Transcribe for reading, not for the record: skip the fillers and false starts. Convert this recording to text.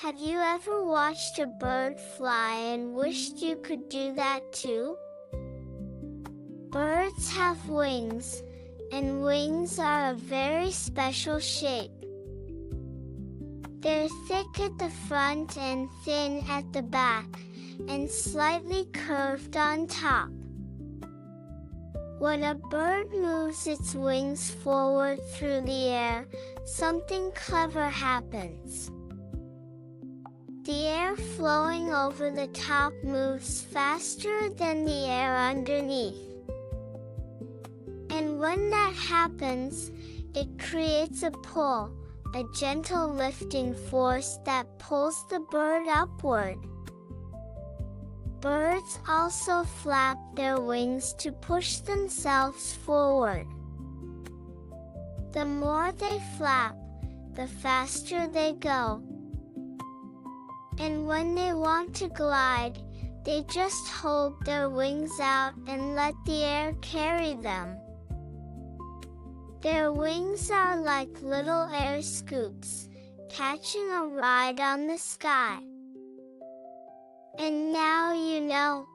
Have you ever watched a bird fly and wished you could do that too? Birds have wings, and wings are a very special shape. They're thick at the front and thin at the back, and slightly curved on top. When a bird moves its wings forward through the air, something clever happens. The air flowing over the top moves faster than the air underneath. And when that happens, it creates a pull, a gentle lifting force that pulls the bird upward. Birds also flap their wings to push themselves forward. The more they flap, the faster they go. And when they want to glide, they just hold their wings out and let the air carry them. Their wings are like little air scoops, catching a ride on the sky. And now you know.